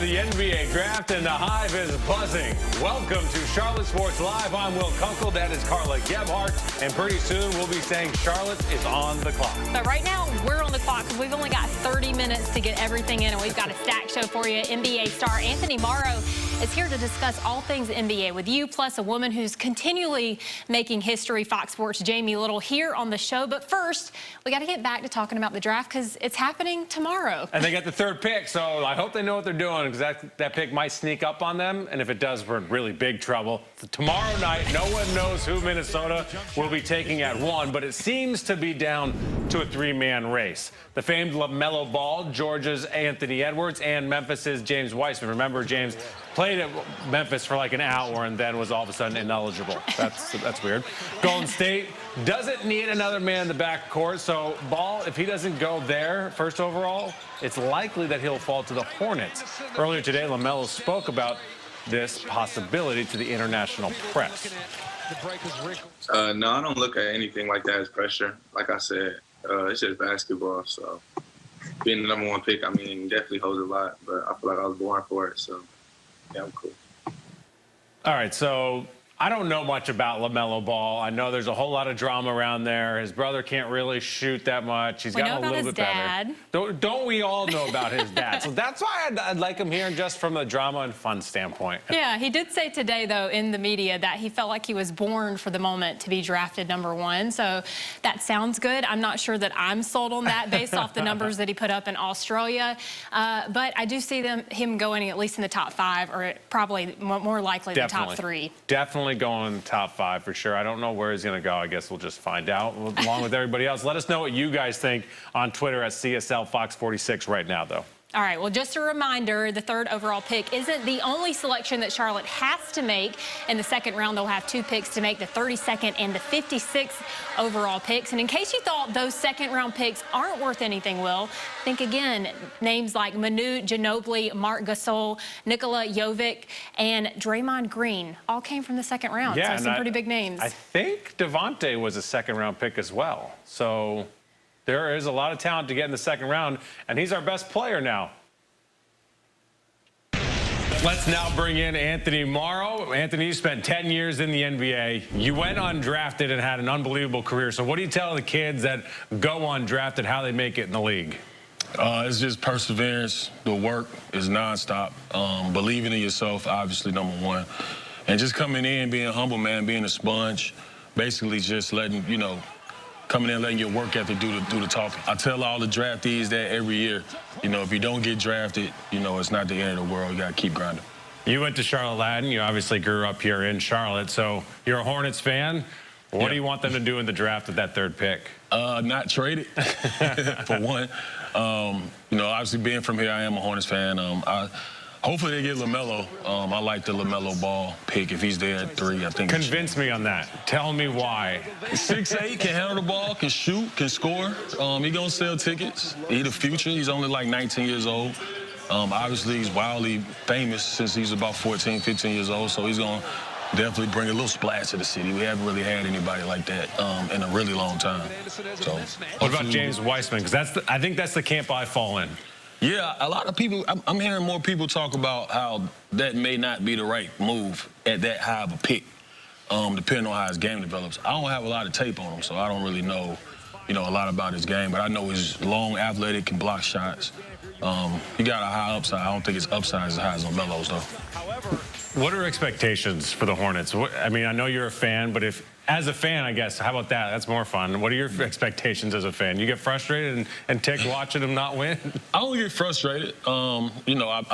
the NBA draft, and the hive is buzzing. Welcome to Charlotte Sports Live. I'm Will Kunkel. That is Carla Gebhardt. And pretty soon we'll be saying Charlotte is on the clock. But right now we're on the clock because we've only got 30 minutes to get everything in, and we've got a stacked show for you. NBA star Anthony Morrow is here to discuss all things NBA with you, plus a woman who's continually making history, Fox Sports' Jamie Little, here on the show. But first, we got to get back to talking about the draft because it's happening tomorrow. And they got the third pick, so I hope they know what they're doing, because that pick might sneak up on them. And if it does, we're in really big trouble. Tomorrow night, no one knows who Minnesota will be taking at 1, but it seems to be down to a 3-man race. The famed LaMelo Ball, Georgia's Anthony Edwards, and Memphis's James Wiseman. Remember, James played at Memphis for like an hour and then was all of a sudden ineligible. That's weird. Golden State doesn't need another man in the backcourt, so Ball, if he doesn't go there first overall, it's likely that he'll fall to the Hornets. Earlier today, LaMelo spoke about this possibility to the international press. No, I don't look at anything like that as pressure. Like I said, it's just basketball. So being the #1 pick, I mean, definitely holds a lot. But I feel like I was born for it. So yeah, I'm cool. All right, so I don't know much about LaMelo Ball. I know there's a whole lot of drama around there. His brother can't really shoot that much. He's gotten a little bit better. Don't we all know about his dad? So that's why I'd like him here, just from a drama and fun standpoint. Yeah, he did say today, though, in the media that he felt like he was born for the moment to be drafted #1. So that sounds good. I'm not sure that I'm sold on that based off the numbers that he put up in Australia. But I do see him going at least in the top 5, or probably more likely the top 3. Definitely going top 5 for sure. I don't know where he's going to go. I guess we'll just find out along with everybody else. Let us know what you guys think on Twitter at CSL Fox 46 right now, though. All right, well, just a reminder, the 3rd overall pick isn't the only selection that Charlotte has to make. In the 2nd round, they'll have 2 picks to make, the 32nd and the 56th overall picks. And in case you thought those 2nd-round picks aren't worth anything, Will, think again. Names like Manu Ginobili, Marc Gasol, Nikola Jovic, and Draymond Green all came from the 2nd round. Yeah, so some pretty big names. I think Devontae was a 2nd-round pick as well. So there is a lot of talent to get in the 2nd round, and he's our best player now. Let's now bring in Anthony Morrow. Anthony, you spent 10 years in the NBA. You went undrafted and had an unbelievable career. So what do you tell the kids that go undrafted how they make it in the league? It's just perseverance. The work is nonstop. Believing in yourself, obviously, #1. And just coming in, being humble, man, being a sponge. Basically just letting, coming in, letting your work ethic do the talking. I tell all the draftees that every year, if you don't get drafted, it's not the end of the world. You got to keep grinding. You went to Charlotte Latin. You obviously grew up here in Charlotte, so you're a Hornets fan. What do you want them to do in the draft with that 3rd pick? Not trade it, for one. Obviously being from here, I am a Hornets fan. Hopefully they get LaMelo. I like the LaMelo Ball pick. If he's there at 3, I think. Convince me on that. Tell me why. 6'8", can handle the ball, can shoot, can score. He gonna sell tickets. He the future. He's only like 19 years old. Obviously he's wildly famous since he's about 14, 15 years old. So he's gonna definitely bring a little splash to the city. We haven't really had anybody like that in a really long time. So what about James Wiseman? Because I think that's the camp I fall in. Yeah, a lot of people, I'm hearing more people talk about how that may not be the right move at that high of a pick, depending on how his game develops. I don't have a lot of tape on him, so I don't really know, a lot about his game, but I know he's long, athletic, can block shots. He got a high upside. I don't think his upside is as high as LaMelo's, though. What are expectations for the Hornets? I mean, I know you're a fan, but as a fan, I guess, how about that? That's more fun. What are your expectations as a fan? You get frustrated and ticked watching them not win? I don't get frustrated. I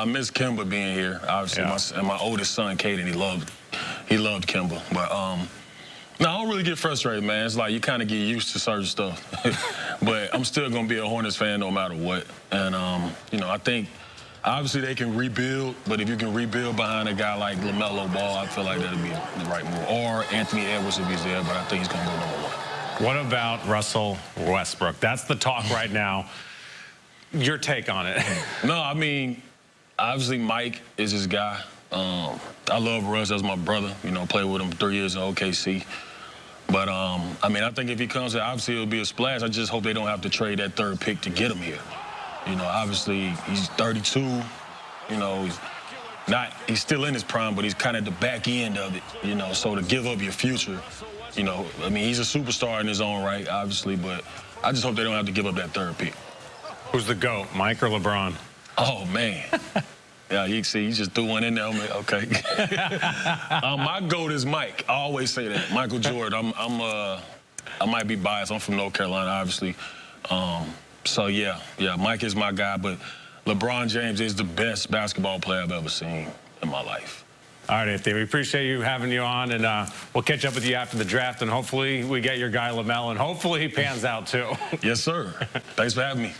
miss Kemba being here. Obviously, my oldest son, Caden, he loved Kemba. But no, I don't really get frustrated, man. It's like you kind of get used to certain stuff. But I'm still gonna be a Hornets fan no matter what. And I think obviously they can rebuild, but if you can rebuild behind a guy like LaMelo Ball, I feel like that'd be the right move. Or Anthony Edwards if he's there, but I think he's gonna go #1. What about Russell Westbrook? That's the talk right now. Your take on it? No, I mean, obviously Mike is his guy. I love Russ. That's my brother. Played with him 3 years in OKC. But, I mean, I think if he comes here, obviously it'll be a splash. I just hope they don't have to trade that 3rd pick to get him here. Obviously he's 32. You know, he's still in his prime, but he's kind of the back end of it, you know. So to give up your future, you know, I mean, he's a superstar in his own right, obviously, but I just hope they don't have to give up that third pick. Who's the GOAT, Mike or LeBron? Oh, man. Yeah, you can see he just threw one in there. I'm like, okay. My GOAT is Mike. I always say that. Michael Jordan. I might be biased. I'm from North Carolina, obviously. So, yeah, Mike is my guy, but LeBron James is the best basketball player I've ever seen in my life. All right, Anthony, we appreciate you having you on, and we'll catch up with you after the draft, and hopefully we get your guy LaMelo, and hopefully he pans out too. Yes, sir. Thanks for having me.